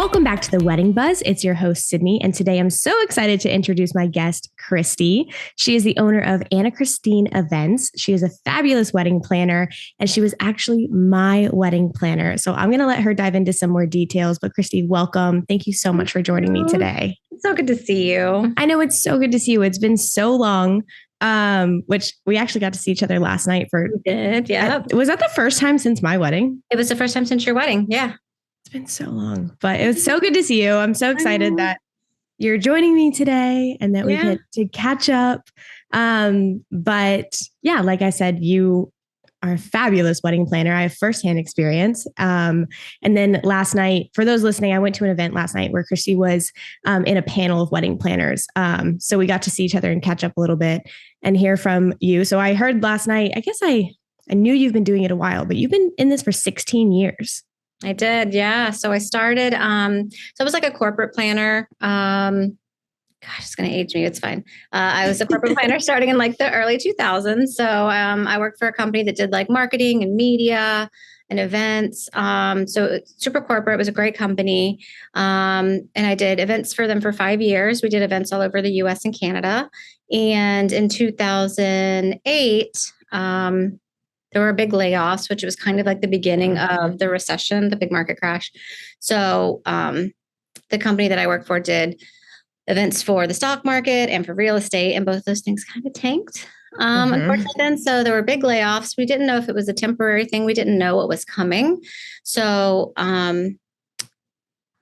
Welcome back to the Wedding Buzz. It's your host, Sydney, and today I'm so excited to introduce my guest, Christy. She is the owner of Annachristineevents. She is a fabulous wedding planner, and she was actually my wedding planner. So I'm going to let her dive into some more details. But Christy, welcome. Thank you so much for joining me today. It's so good to see you. I know, it's so good to see you. It's been so long. Which we actually got to see each other last night for. We did, yeah. Was that the first time since my wedding? It was the first time since your wedding, yeah. It's been so long, but it was so good to see you. I'm so excited that you're joining me today and that we get to catch up. But yeah, like I said, you are a fabulous wedding planner. I have firsthand experience. And then last night, for those listening, I went to an event last night where Christy was in a panel of wedding planners. So we got to see each other and catch up a little bit and hear from you. So I heard last night, I guess I knew you've been doing it a while, but you've been in this for 16 years. I did, yeah. So I started, so I was like a corporate planner. Gosh, it's going to age me. It's fine. I was a corporate planner starting in like the early 2000s. So I worked for a company that did like marketing and media and events. So super corporate. It was a great company. And I did events for them for 5 years. We did events all over the US and Canada. And in 2008, there were big layoffs, which was kind of like the beginning of the recession, the big market crash. So the company that I worked for did events for the stock market and for real estate, and both those things kind of tanked, unfortunately then. So there were big layoffs. We didn't know if it was a temporary thing. We didn't know what was coming. So I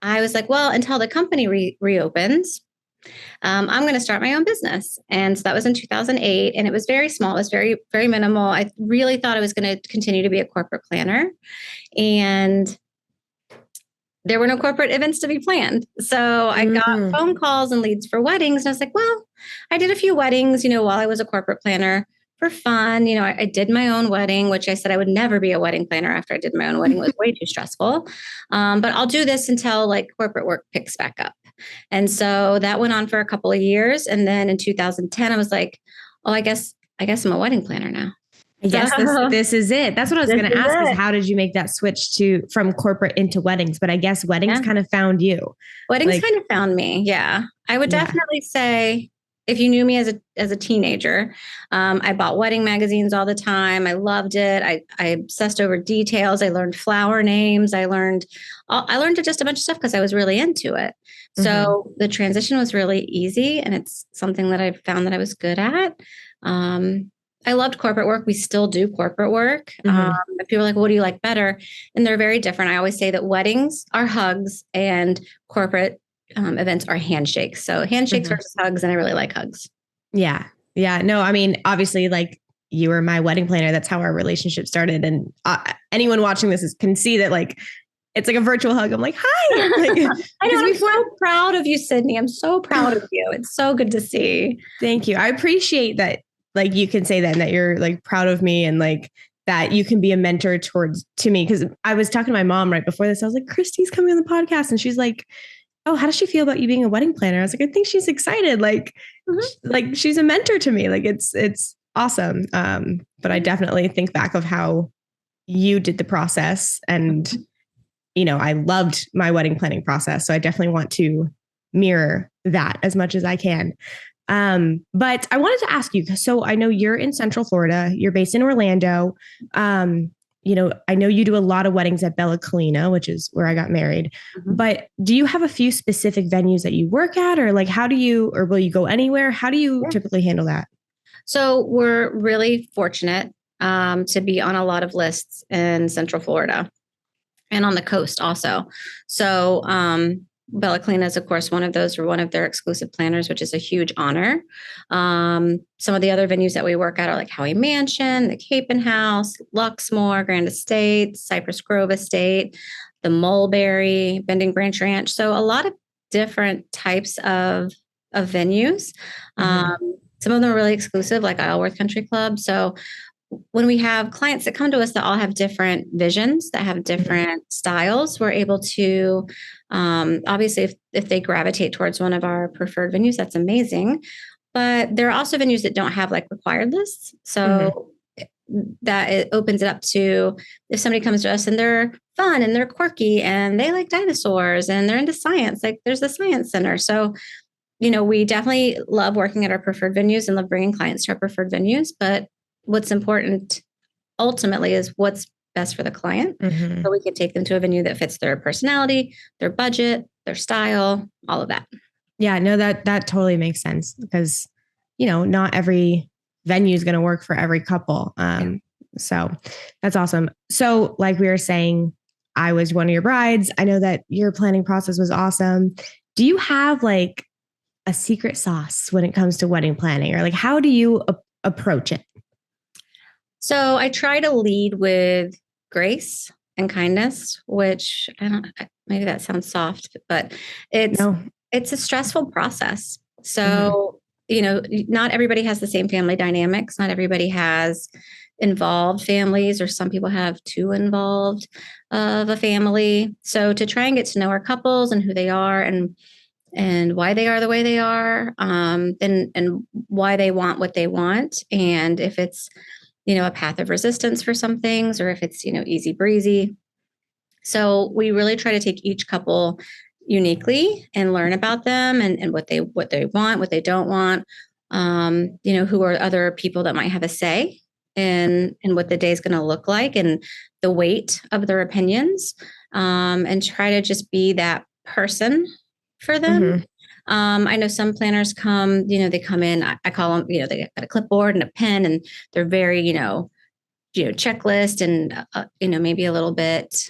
was like, well, until the company reopens, I'm going to start my own business. And so that was in 2008. And it was very small. It was very, very minimal. I really thought I was going to continue to be a corporate planner. And there were no corporate events to be planned. So I got phone calls and leads for weddings. And I was like, well, I did a few weddings, while I was a corporate planner for fun. I did my own wedding, which I said I would never be a wedding planner after I did my own wedding. It was way too stressful. But I'll do this until like corporate work picks back up. And so that went on for a couple of years. And then in 2010, I was like, oh, I guess I'm a wedding planner now. I guess this is it. That's what I was going to ask is how did you make that switch from corporate into weddings? But I guess weddings kind of found you. Weddings kind of found me. Yeah. I would definitely say if you knew me as a teenager, I bought wedding magazines all the time. I loved it. I obsessed over details. I learned flower names. I learned just a bunch of stuff because I was really into it. So the transition was really easy, and it's something that I found that I was good at. I loved corporate work. We still do corporate work. People are like, what do you like better? And they're very different. I always say that weddings are hugs and corporate events are handshakes. So handshakes versus hugs. And I really like hugs. Yeah. Yeah. No, I mean, obviously, like you were my wedding planner. That's how our relationship started. And anyone watching this can see that like, it's like a virtual hug. I'm like, hi. Like, I know. I'm so proud of you, Sydney. I'm so proud of you. It's so good to see. Thank you. I appreciate that. Like you can say that and that you're like proud of me and like that you can be a mentor to me. Cause I was talking to my mom right before this. I was like, Christy's coming on the podcast. And she's like, oh, how does she feel about you being a wedding planner? I was like, I think she's excited. Like, like she's a mentor to me. Like it's awesome. But I definitely think back of how you did the process and, I loved my wedding planning process. So I definitely want to mirror that as much as I can. But I wanted to ask you, so I know you're in Central Florida, you're based in Orlando. I know you do a lot of weddings at Bella Collina, which is where I got married, but do you have a few specific venues that you work at or like, or will you go anywhere? How do you typically handle that? So we're really fortunate, to be on a lot of lists in Central Florida and on the coast also. So, Bella Collina is, of course, one of those. We're one of their exclusive planners, which is a huge honor. Some of the other venues that we work at are like Howie Mansion, the Capen House, Luxmore, Grand Estates, Cypress Grove Estate, the Mulberry, Bending Branch Ranch. So a lot of different types of venues. Some of them are really exclusive, like Isleworth Country Club. So when we have clients that come to us that all have different visions, that have different styles, we're able to, obviously, if they gravitate towards one of our preferred venues, that's amazing. But there are also venues that don't have like required lists. So that it opens it up to if somebody comes to us and they're fun and they're quirky and they like dinosaurs and they're into science, like there's the science center. So, we definitely love working at our preferred venues and love bringing clients to our preferred venues. But what's important ultimately is what's best for the client. Mm-hmm. So we can take them to a venue that fits their personality, their budget, their style, all of that. Yeah, no, that totally makes sense because, not every venue is going to work for every couple. So that's awesome. So like we were saying, I was one of your brides. I know that your planning process was awesome. Do you have like a secret sauce when it comes to wedding planning, or like, how do you approach it? So I try to lead with grace and kindness, which maybe that sounds soft, but it's a stressful process. So, not everybody has the same family dynamics. Not everybody has involved families, or some people have too involved of a family. So to try and get to know our couples and who they are and why they are the way they are, and why they want what they want. And if it's, a path of resistance for some things, or if it's, easy breezy. So we really try to take each couple uniquely and learn about them and what they want, what they don't want. Who are other people that might have a say in what the day is going to look like and the weight of their opinions, and try to just be that person for them. Mm-hmm. I know some planners come, they come in, I call them, they got a clipboard and a pen and they're very, checklist and, maybe a little bit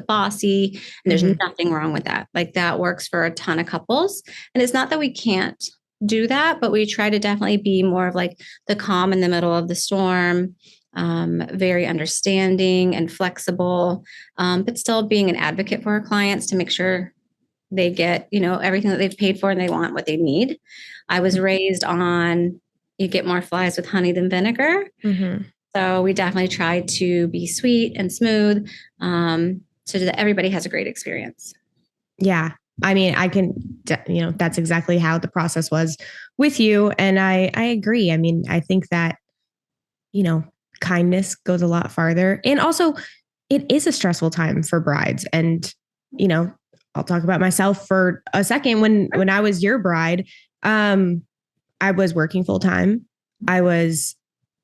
bossy, and there's nothing wrong with that. Like that works for a ton of couples. And it's not that we can't do that, but we try to definitely be more of like the calm in the middle of the storm, very understanding and flexible, but still being an advocate for our clients to make sure they get, everything that they've paid for and they want what they need. I was raised on, you get more flies with honey than vinegar. Mm-hmm. So we definitely try to be sweet and smooth, so that everybody has a great experience. Yeah. I mean, I can, that's exactly how the process was with you. And I agree. I mean, I think that, kindness goes a lot farther. And also it is a stressful time for brides. And, I'll talk about myself for a second. When I was your bride, I was working full time. I was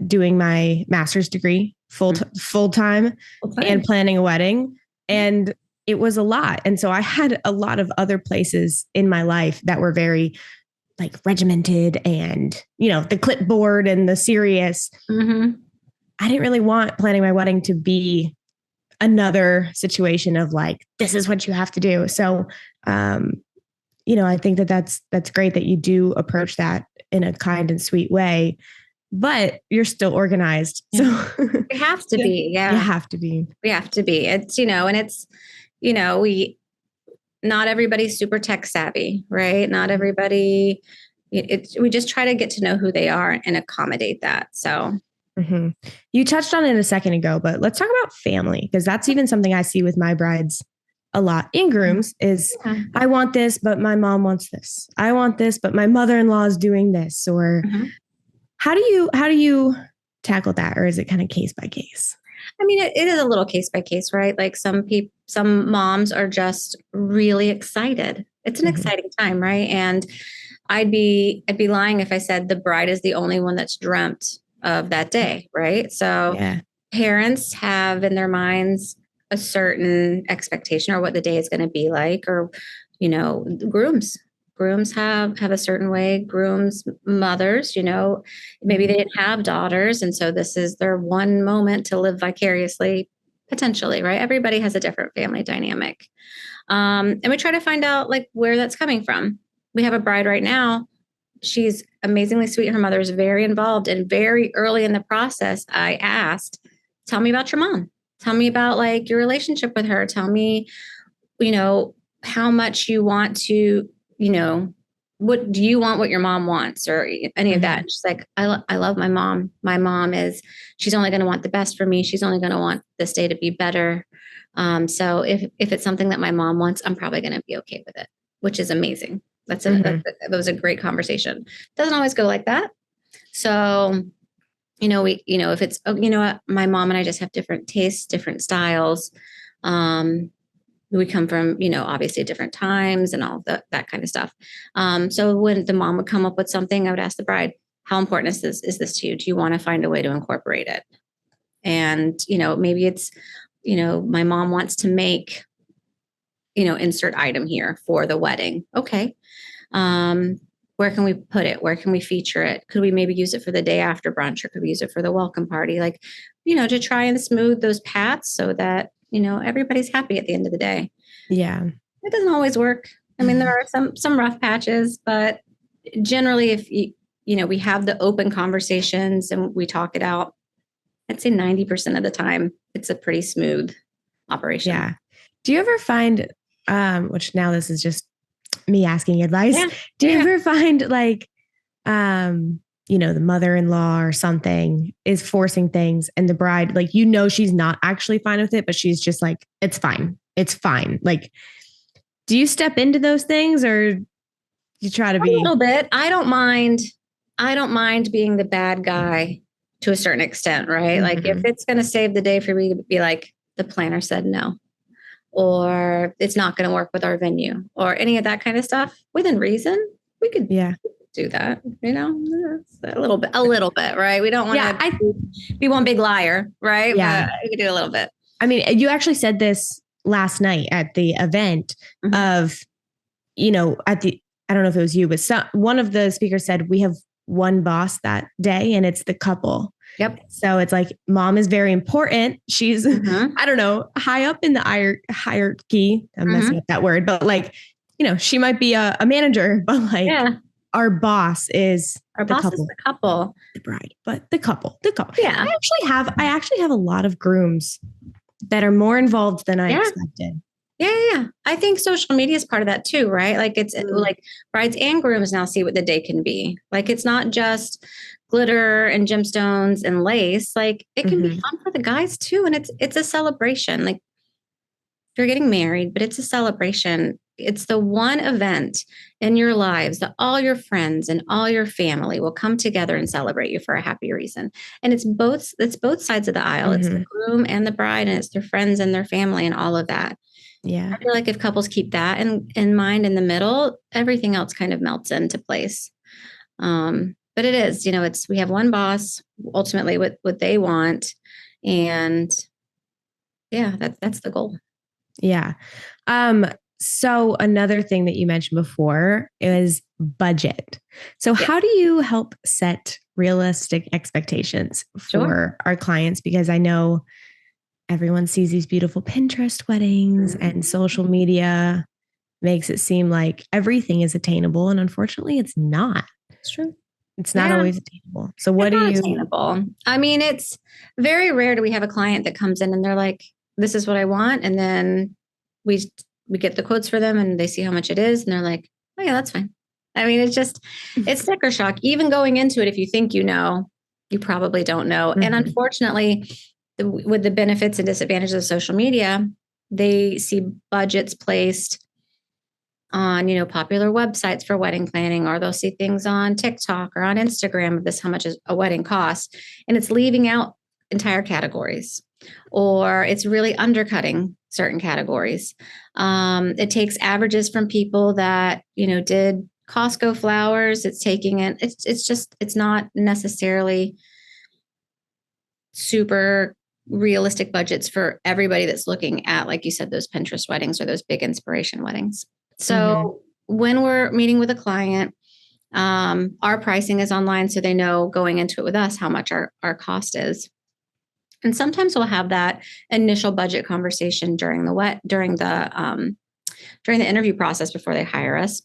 doing my master's degree full time and planning a wedding. And it was a lot. And so I had a lot of other places in my life that were very like regimented and, the clipboard and the serious. Mm-hmm. I didn't really want planning my wedding to be another situation of like, this is what you have to do. So, I think that that's great that you do approach that in a kind and sweet way, but you're still organized. So we have to be. Yeah. You have to be. We have to be. It's, and it's, not everybody's super tech savvy, right? Not everybody, we just try to get to know who they are and accommodate that. So. Mm-hmm. You touched on it a second ago, but let's talk about family, because that's even something I see with my brides a lot in grooms is I want this, but my mom wants this. I want this, but my mother-in-law is doing this. Or how do you tackle that? Or is it kind of case by case? I mean, it is a little case by case, right? Like some moms are just really excited. It's an exciting time, right? And I'd be lying if I said the bride is the only one that's dreamt of that day, right? So parents have in their minds a certain expectation or what the day is going to be like, or, grooms have a certain way. Grooms, mothers, maybe they didn't have daughters. And so this is their one moment to live vicariously, potentially, right? Everybody has a different family dynamic. And we try to find out like where that's coming from. We have a bride right now. She's amazingly sweet. Her mother is very involved, and very early in the process, I asked, tell me about your mom. Tell me about like your relationship with her. Tell me, how much you want to, what do you want what your mom wants or any of that. And she's like, I love my mom. My mom she's only going to want the best for me. She's only going to want this day to be better. So if it's something that my mom wants, I'm probably going to be okay with it, which is amazing. That was a great conversation. Doesn't always go like that. So if it's, what, my mom and I just have different tastes, different styles. We come from, obviously different times and all that kind of stuff. So when the mom would come up with something, I would ask the bride, how important is this to you? Do you want to find a way to incorporate it? And, maybe it's, my mom wants to make, insert item here for the wedding. Okay. Where can we put it? Where can we feature it? Could we maybe use it for the day after brunch, or could we use it for the welcome party? Like, to try and smooth those paths so that, everybody's happy at the end of the day. Yeah. It doesn't always work. I mean, there are some rough patches, but generally if we have the open conversations and we talk it out, I'd say 90% of the time it's a pretty smooth operation. Yeah. Do you ever find, which now this is just me asking advice. Yeah. Do you ever find like, the mother-in-law or something is forcing things and the bride, like, she's not actually fine with it, but she's just like, it's fine. It's fine. Like, do you step into those things or you try to be a little bit? I don't mind being the bad guy to a certain extent, right? Mm-hmm. Like if it's going to save the day for me to be like, the planner said no, or it's not going to work with our venue or any of that kind of stuff within reason, we could do that, a little bit, right? We don't want to be one big liar, right? Yeah. But we could do a little bit. I mean, you actually said this last night at the event of, I don't know if it was you, but one of the speakers said, we have one boss that day and it's the couple. Yep. So it's like mom is very important. She's, I don't know, high up in the hierarchy. I'm messing up that word, but like, she might be a manager, but like our boss is the couple, the bride, but the couple. Yeah. I actually have a lot of grooms that are more involved than I expected. Yeah. I think social media is part of that too, right? Like it's like brides and grooms now see what the day can be. Like it's not just glitter and gemstones and lace. Like it can be fun for the guys too. And it's a celebration. Like you're getting married, but it's a celebration. It's the one event in your lives that all your friends and all your family will come together and celebrate you for a happy reason. And it's both sides of the aisle. It's the groom and the bride, and it's their friends and their family and all of that. Yeah. I feel like if couples keep that in mind in the middle, everything else kind of melts into place. But it is, we have one boss, ultimately what they want. And that's the goal. Yeah. So another thing that you mentioned before is budget. So how do you help set realistic expectations for our clients? Because I know everyone sees these beautiful Pinterest weddings and social media makes it seem like everything is attainable. And unfortunately, it's not. It's true. It's not always attainable. So what do you... attainable. I mean, it's very rare do we have a client that comes in and they're like, this is what I want. And then we get the quotes for them and they see how much it is. And they're like, oh yeah, that's fine. I mean, it's sticker shock. Even going into it, if you think you probably don't know. And unfortunately, with the benefits and disadvantages of social media, they see budgets placed on, popular websites for wedding planning, or they'll see things on TikTok or on Instagram of this, how much is a wedding cost. And it's leaving out entire categories, or it's really undercutting certain categories. It takes averages from people that, did Costco flowers. It's taking it. It's not necessarily super realistic budgets for everybody that's looking at, like you said, those Pinterest weddings or those big inspiration weddings. So when we're meeting with a client, our pricing is online, so they know going into it with us how much our cost is. And sometimes we'll have that initial budget conversation during the interview process before they hire us.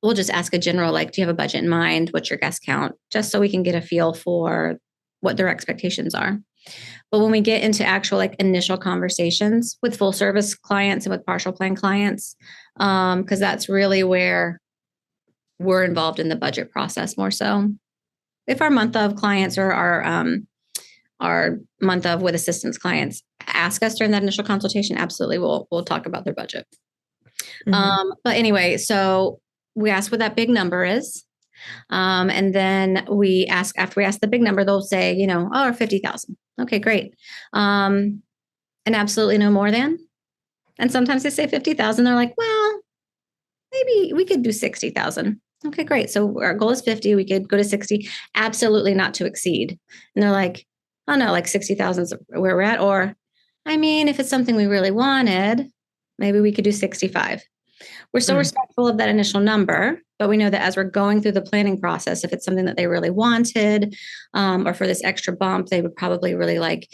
We'll just ask a general, like, do you have a budget in mind? What's your guest count? Just so we can get a feel for what their expectations are. But when we get into actual initial conversations with full service clients and with partial plan clients, because that's really where we're involved in the budget process more so. If our month of clients or our month of with assistance clients ask us during that initial consultation, absolutely we'll talk about their budget. But anyway, so we ask what that big number is. And then after we ask the big number, they'll say, oh, 50,000. Okay, great. And absolutely no more than. And sometimes they say 50,000. They're like, well, maybe we could do 60,000. Okay, great. So our goal is 50. We could go to 60, absolutely not to exceed. And they're like, oh no, like 60,000 is where we're at. Or, I mean, if it's something we really wanted, maybe we could do 65. We're still respectful of that initial number, but we know that as we're going through the planning process, if it's something that they really wanted, or for this extra bump, they would probably really like,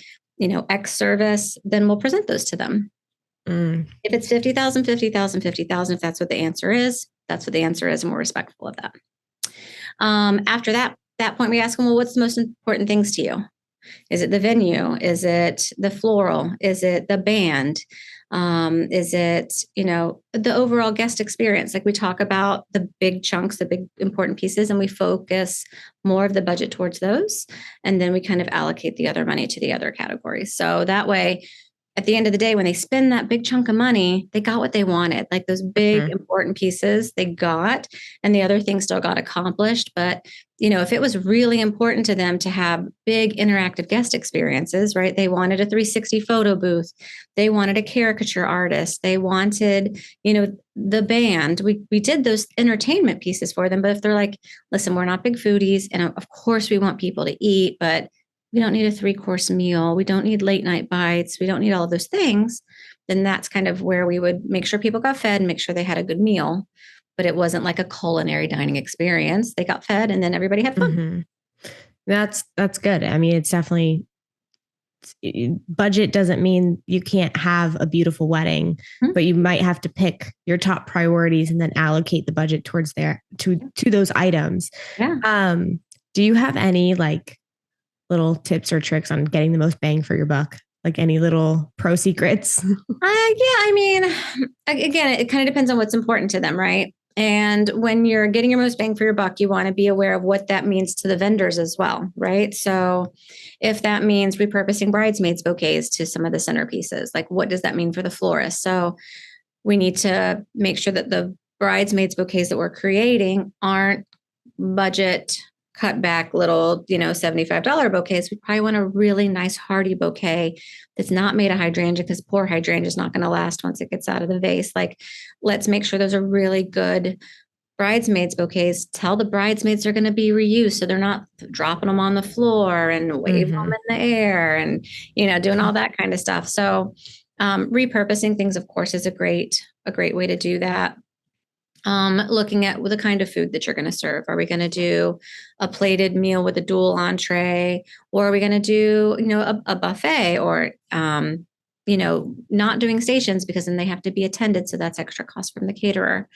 X service, then we'll present those to them. If it's 50,000, 50,000, 50,000, if that's what the answer is, that's what the answer is. And we're respectful of that. After that point, we ask them, well, what's the most important things to you? Is it the venue? Is it the floral? Is it the band? Is it, the overall guest experience? Like we talk about the big chunks, the big important pieces, and we focus more of the budget towards those. And then we kind of allocate the other money to the other categories. So that way, at the end of the day, when they spend that big chunk of money, they got what they wanted, like those big important pieces they got, and the other things still got accomplished. But, if it was really important to them to have big interactive guest experiences, right? They wanted a 360 photo booth. They wanted a caricature artist. They wanted, the band. We did those entertainment pieces for them. But if they're like, listen, we're not big foodies. And of course we want people to eat, but we don't need a 3-course meal. We don't need late night bites. We don't need all of those things. Then that's kind of where we would make sure people got fed and make sure they had a good meal. But it wasn't like a culinary dining experience. They got fed and then everybody had fun. That's good. I mean, it's definitely, budget doesn't mean you can't have a beautiful wedding, but you might have to pick your top priorities and then allocate the budget towards to those items. Yeah. Do you have any like little tips or tricks on getting the most bang for your buck? Like any little pro secrets? Yeah. I mean, again, it kind of depends on what's important to them, right? And when you're getting your most bang for your buck, you want to be aware of what that means to the vendors as well, right? So if that means repurposing bridesmaids bouquets to some of the centerpieces, like what does that mean for the florist? So we need to make sure that the bridesmaids bouquets that we're creating aren't budget cut back little, $75 bouquets. We probably want a really nice hearty bouquet that's not made of hydrangea, because poor hydrangea is not going to last once it gets out of the vase. Like, let's make sure those are really good bridesmaids bouquets. Tell the bridesmaids they're going to be reused, so they're not dropping them on the floor and waving them in the air and, doing all that kind of stuff. So repurposing things, of course, is a great way to do that. Looking at the kind of food that you're going to serve. Are we going to do a plated meal with a dual entree, or are we going to do, a buffet, or, not doing stations, because then they have to be attended. So that's extra cost from the caterer.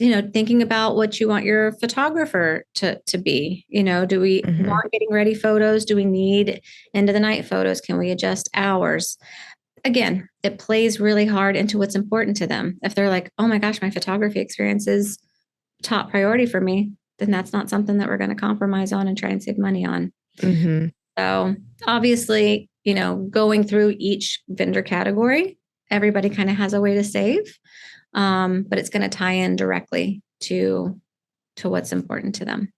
Thinking about what you want your photographer to be, do we want getting ready photos? Do we need end of the night photos? Can we adjust hours? Again, it plays really hard into what's important to them. If they're like, oh my gosh, my photography experience is top priority for me, then that's not something that we're going to compromise on and try and save money on. So obviously, going through each vendor category, everybody kind of has a way to save, but it's going to tie in directly to what's important to them.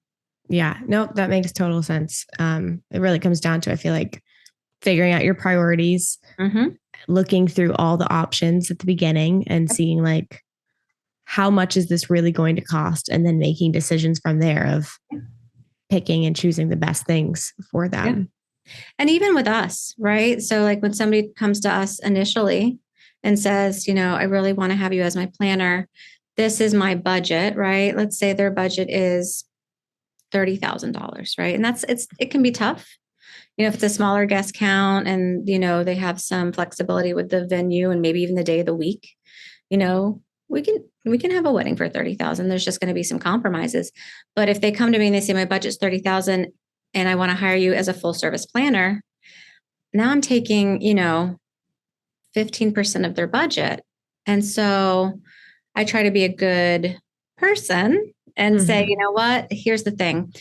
Yeah, no, that makes total sense. It really comes down to, I feel like, figuring out your priorities, looking through all the options at the beginning and seeing like, how much is this really going to cost? And then making decisions from there of picking and choosing the best things for them. Yeah. And even with us, right? So like when somebody comes to us initially and says, I really want to have you as my planner. This is my budget, right? Let's say their budget is $30,000, right? And it can be tough. If it's a smaller guest count and, they have some flexibility with the venue and maybe even the day of the week, we can have a wedding for 30,000. There's just going to be some compromises. But if they come to me and they say my budget's 30,000 and I want to hire you as a full service planner, now I'm taking, 15% of their budget. And so I try to be a good person and say, you know what, here's the thing.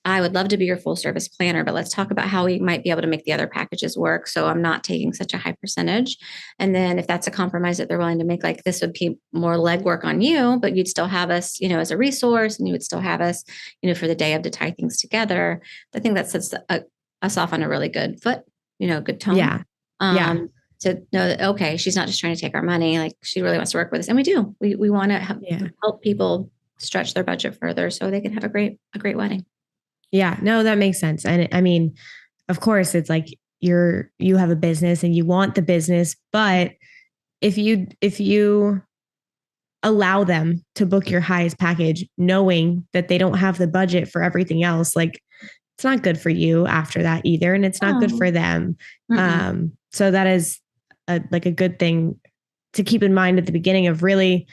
I would love to be your full service planner, but let's talk about how we might be able to make the other packages work. So I'm not taking such a high percentage. And then if that's a compromise that they're willing to make, like this would be more legwork on you, but you'd still have us, as a resource, and you would still have us, for the day of to tie things together. I think that sets us off on a really good foot, good tone. Yeah. Yeah. To know that, okay, she's not just trying to take our money. Like she really wants to work with us. And we do, we want to help people stretch their budget further so they can have a great wedding. Yeah, no, that makes sense. And I mean, of course, it's like you have a business and you want the business, but if you allow them to book your highest package, knowing that they don't have the budget for everything else, like it's not good for you after that either. And it's not good for them. So that is a good thing to keep in mind at the beginning of really,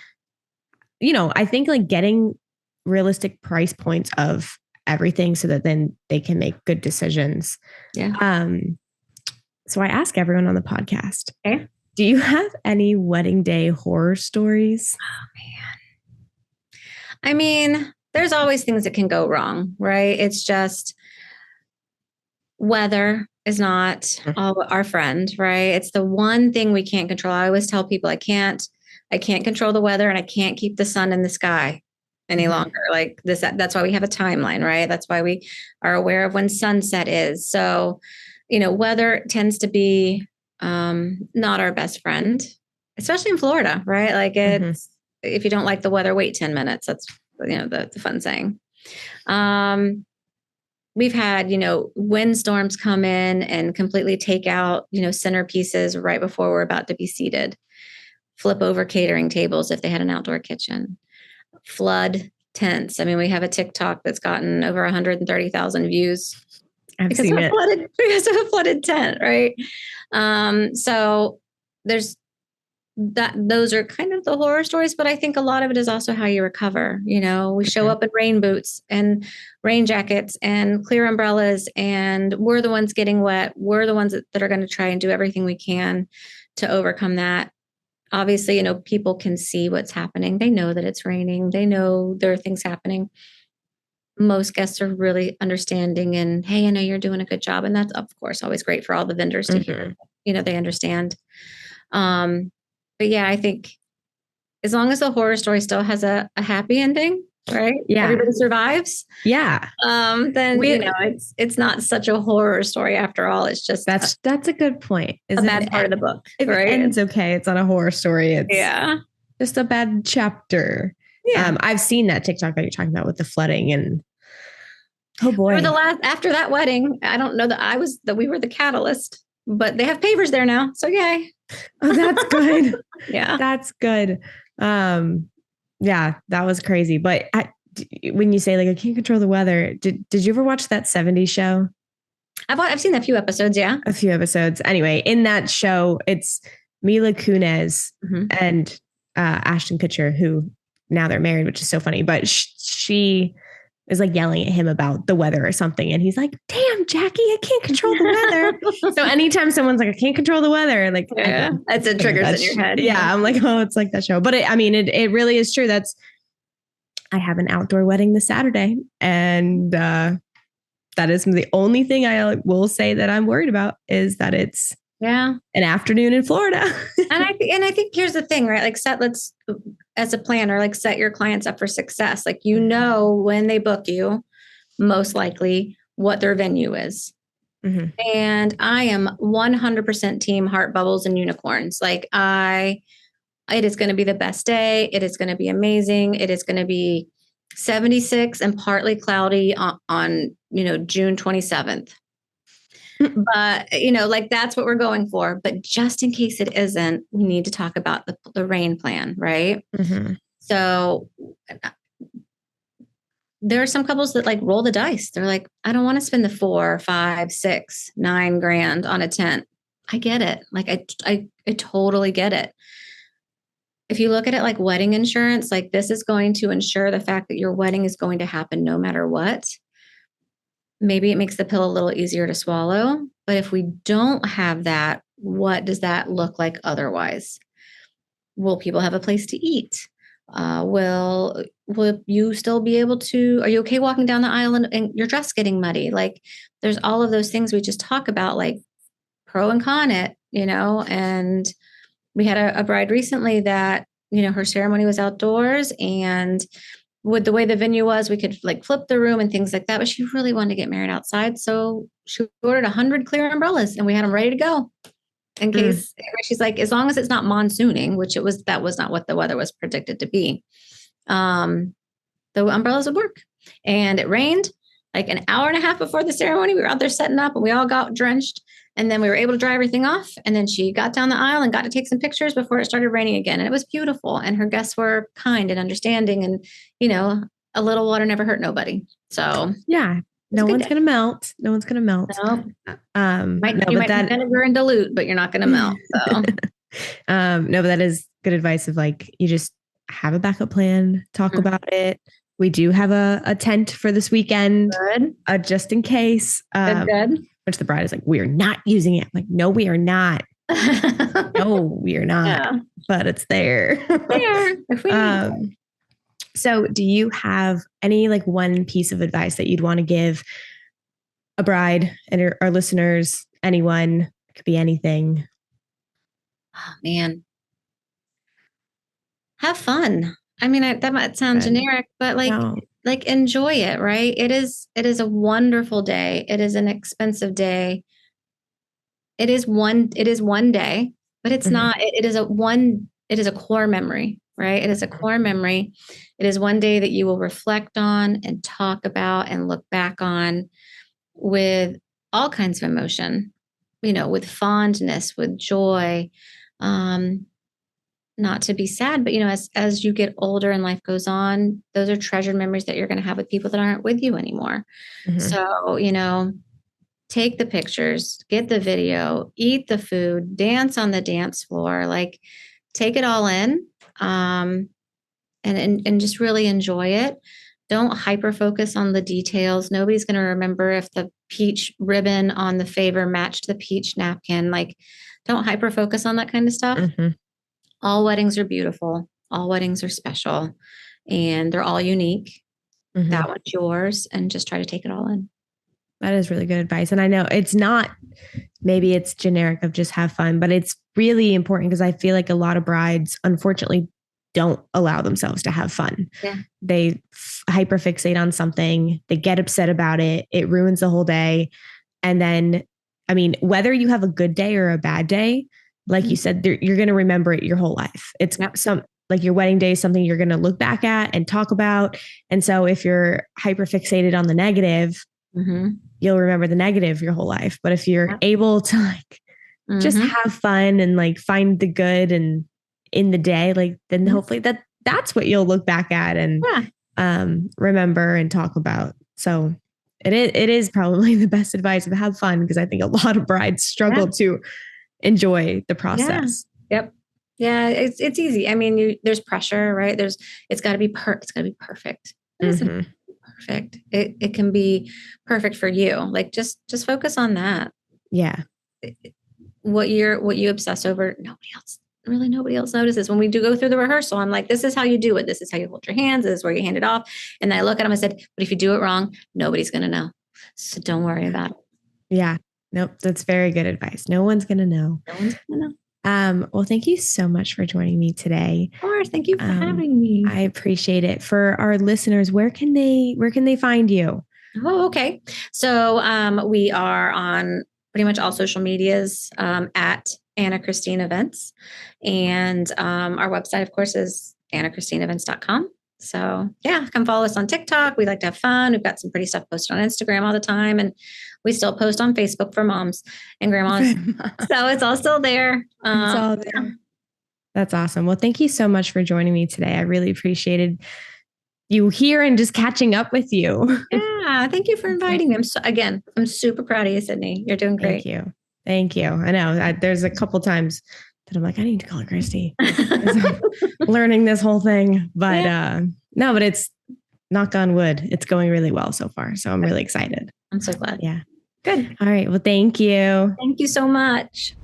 I think like getting realistic price points of everything so that then they can make good decisions. Yeah. So I ask everyone on the podcast, okay, do you have any wedding day horror stories? Oh man. I mean, there's always things that can go wrong, right? It's just weather is not our friend, right? It's the one thing we can't control. I always tell people I can't control the weather and I can't keep the sun in the sky any longer. Like this, that's why we have a timeline, right? That's why we are aware of when sunset is. So, weather tends to be not our best friend, especially in Florida, right? Like it's, if you don't like the weather, wait 10 minutes. That's, the fun saying. We've had, windstorms come in and completely take out, centerpieces right before we're about to be seated, flip over catering tables if they had an outdoor kitchen. Flood tents. I mean, we have a TikTok that's gotten over 130,000 views because of a flooded tent, right? So there's that. Those are kind of the horror stories, but I think a lot of it is also how you recover. We show up in rain boots and rain jackets and clear umbrellas, and we're the ones getting wet. We're the ones that are going to try and do everything we can to overcome that. Obviously, people can see what's happening. They know that it's raining. They know there are things happening. Most guests are really understanding and, hey, I know you're doing a good job. And that's, of course, always great for all the vendors to hear, they understand. But yeah, I think as long as the horror story still has a happy ending, right? Yeah. Everybody survives. Yeah. Then, it's not such a horror story after all. It's just that's a good point. A bad part of the book. If right? It ends okay. It's not a horror story. It's just a bad chapter. Yeah. I've seen that TikTok that you're talking about with the flooding and oh boy. After that wedding, I don't know that we were the catalyst, but they have pavers there now. So yay. Oh, that's good. Yeah. That's good. Yeah, that was crazy. But when you say like, I can't control the weather, did you ever watch that 70s show? I've seen a few episodes. Yeah. A few episodes. Anyway, in that show, it's Mila Kunis and Ashton Kutcher, who now they're married, which is so funny. But she is like yelling at him about the weather or something. And he's like, damn, Jackie, I can't control the weather. So anytime someone's like, I can't control the weather, like, that's it triggers in your head. Yeah. I'm like, oh, it's like that show. But it really is true. I have an outdoor wedding this Saturday. And that is the only thing I will say that I'm worried about is that it's an afternoon in Florida. and I think here's the thing, right? Like as a planner, like set your clients up for success. Like, when they book you, most likely what their venue is. And I am 100% team heart bubbles and unicorns. Like it is going to be the best day. It is going to be amazing. It is going to be 76 and partly cloudy on June 27th. But, like that's what we're going for. But just in case it isn't, we need to talk about the rain plan, right? So there are some couples that like roll the dice. They're like, I don't want to spend the $4, $5, $6, $9,000 on a tent. I get it. Like I totally get it. If you look at it like wedding insurance, like this is going to ensure the fact that your wedding is going to happen no matter what. Maybe it makes the pill a little easier to swallow. But if we don't have that, what does that look like otherwise? Will people have a place to eat? Will you still be able to, are you okay walking down the aisle and your dress getting muddy? Like there's all of those things we just talk about, like pro and con it, and we had a bride recently that, her ceremony was outdoors, and with the way the venue was, we could like flip the room and things like that, but she really wanted to get married outside. So she ordered 100 clear umbrellas and we had them ready to go in case. She's like, as long as it's not monsooning, which that was not what the weather was predicted to be. The umbrellas would work. And it rained like an hour and a half before the ceremony. We were out there setting up and we all got drenched, and then we were able to dry everything off. And then she got down the aisle and got to take some pictures before it started raining again. And it was beautiful. And her guests were kind and understanding, and, a little water never hurt nobody. So yeah, no one's going to melt. No one's going to melt. No. You might be vinegar and dilute, but you're not going to melt. So. No, but that is good advice of like, you just have a backup plan, talk about it. We do have a tent for this weekend, just in case. Good. Which the bride is like, we are not using it. I'm like, no, we are not. No, we are not. Yeah. But it's there. If we need So do you have any like one piece of advice that you'd want to give a bride and our listeners, anyone? It could be anything. Oh, man. Have fun. I mean, that might sound generic, but like enjoy it, right? It is a wonderful day. It is an expensive day. It is one day, but it's not, it is a core memory, right? It is a core memory. It is one day that you will reflect on and talk about and look back on with all kinds of emotion, with fondness, with joy, not to be sad, but as you get older and life goes on, those are treasured memories that you're going to have with people that aren't with you anymore. So, take the pictures, get the video, eat the food, dance on the dance floor, like take it all in, and just really enjoy it. Don't hyper focus on the details. Nobody's going to remember if the peach ribbon on the favor matched the peach napkin. Like, don't hyper focus on that kind of stuff. All weddings are beautiful. All weddings are special, and they're all unique. That one's yours, and just try to take it all in. That is really good advice. And I know maybe it's generic of just have fun, but it's really important because I feel like a lot of brides, unfortunately, don't allow themselves to have fun. Yeah. They hyperfixate on something. They get upset about it. It ruins the whole day. And then, I mean, whether you have a good day or a bad day, like you said, you're going to remember it your whole life. It's like your wedding day is something you're going to look back at and talk about. And so if you're hyperfixated on the negative, you'll remember the negative your whole life. But if you're able to like just have fun and like find the good and in the day, like then hopefully that's what you'll look back at and remember and talk about. So it is probably the best advice of have fun, because I think a lot of brides struggle to enjoy the process. Yep. Yeah, it's easy. I mean, there's pressure, right? It's got to be perfect. It isn't perfect. It can be perfect for you. Like just focus on that. Yeah. What you obsess over, nobody else notices. When we do go through the rehearsal, I'm like, this is how you do it. This is how you hold your hands. This is where you hand it off. And then I look at him, I said, but if you do it wrong, nobody's going to know. So don't worry about it. Yeah. Nope. That's very good advice. No one's going to know. No one's going to know. Well, thank you so much for joining me today. Of course. Thank you for having me. I appreciate it. For our listeners, where can they find you? Oh, okay. So we are on pretty much all social medias at annachristineevents. And our website, of course, is annachristineevents.com. So yeah, come follow us on TikTok. We like to have fun. We've got some pretty stuff posted on Instagram all the time. And we still post on Facebook for moms and grandmas. So it's all still there. It's all there. Yeah. That's awesome. Well, thank you so much for joining me today. I really appreciated you here and just catching up with you. Yeah. Thank you for inviting me. I'm super proud of you, Sydney. You're doing great. Thank you. I know there's a couple times that I'm like, I need to call her Christy. I'm learning this whole thing, but no, but it's knock on wood. It's going really well so far. So I'm really excited. I'm so glad. Yeah. Good. All right. Well, thank you. Thank you so much.